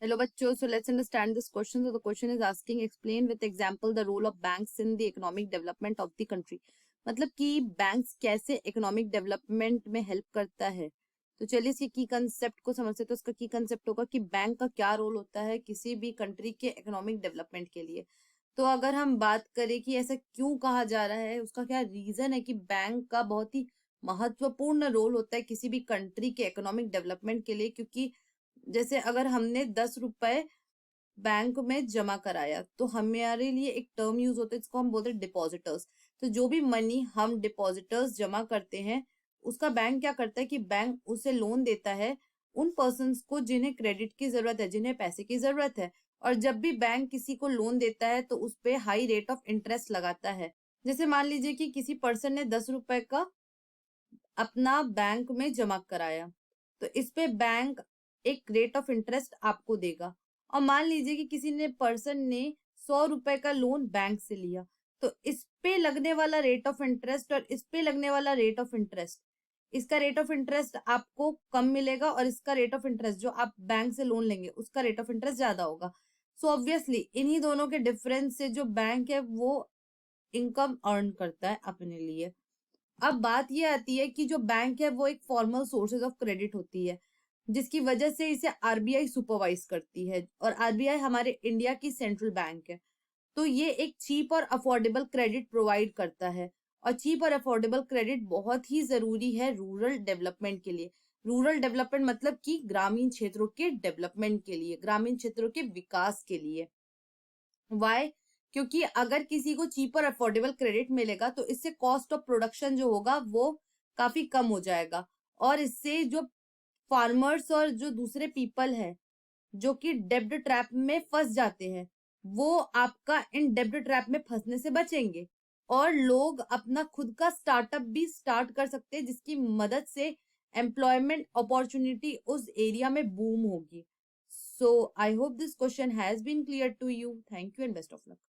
Hello bachcho, so let's understand this question. So the question is asking, explain with example the role of banks in the economic development of the country. मतलब कि banks कैसे economic development में help करता है. तो चलिए इसके की कंसेप्ट को समझते. तो इसका की कंसेप्ट होगा कि बैंक का क्या रोल होता है किसी भी कंट्री के इकोनॉमिक डेवलपमेंट के लिए. तो अगर हम बात करें कि ऐसा क्यों कहा जा रहा है, उसका क्या रीजन है कि बैंक का बहुत ही महत्वपूर्ण रोल होता है किसी भी कंट्री के इकोनॉमिक डेवलपमेंट के लिए. क्योंकि जैसे अगर हमने 10 रुपए बैंक में जमा कराया तो हमारे लिए एक टर्म यूज होता है जिसको हम बोलते हैं डिपॉजिटर्स. तो जो भी मनी हम डिपॉजिटर्स जमा करते हैं उसका बैंक क्या करता है कि बैंक उसे लोन देता है उन पर्सन्स को जिन्हें क्रेडिट की जरूरत है, जिन्हें पैसे की जरूरत है. और जब भी बैंक किसी को लोन देता है तो उस पे हाई रेट ऑफ इंटरेस्ट लगाता है. जैसे मान लीजिए कि किसी पर्सन ने 10 रुपए का अपना बैंक में जमा कराया तो इस पे बैंक एक रेट ऑफ इंटरेस्ट आपको देगा. और मान लीजिए कि किसी ने पर्सन ने 100 रुपए का लोन बैंक से लिया तो इस पे लगने वाला रेट ऑफ इंटरेस्ट और इस पे लगने वाला रेट ऑफ इंटरेस्ट, इसका रेट ऑफ इंटरेस्ट आपको कम मिलेगा और इसका रेट ऑफ इंटरेस्ट जो आप बैंक से लोन लेंगे उसका रेट ऑफ इंटरेस्ट ज्यादा होगा. सो ऑब्वियसली इन्हीं दोनों के डिफरेंस से जो बैंक है वो इनकम अर्न करता है अपने लिए. अब बात ये आती है कि जो बैंक है वो एक फॉर्मल सोर्सेज ऑफ क्रेडिट होती है जिसकी वजह से इसे आरबीआई सुपरवाइज करती है. और आरबीआई हमारे इंडिया की सेंट्रल बैंक है. तो ये एक चीप और अफोर्डेबल क्रेडिट प्रोवाइड करता है. और चीप और अफोर्डेबल क्रेडिट बहुत ही जरूरी है रूरल डेवलपमेंट के लिए. रूरल डेवलपमेंट मतलब कि ग्रामीण क्षेत्रों के डेवलपमेंट के लिए, ग्रामीण क्षेत्रों के विकास के लिए. वाई? क्योंकि अगर किसी को चीप और अफोर्डेबल क्रेडिट मिलेगा तो इससे कॉस्ट ऑफ प्रोडक्शन जो होगा वो काफी कम हो जाएगा. और इससे जो फार्मर्स और जो दूसरे पीपल है जो कि डेब्ट ट्रैप में फंस जाते हैं वो आपका इन डेब्ट ट्रैप में फंसने से बचेंगे. और लोग अपना खुद का स्टार्टअप भी स्टार्ट कर सकते हैं जिसकी मदद से एम्प्लॉयमेंट अपॉर्चुनिटी उस एरिया में बूम होगी. So I hope this question has been clear to you. Thank you and best of luck.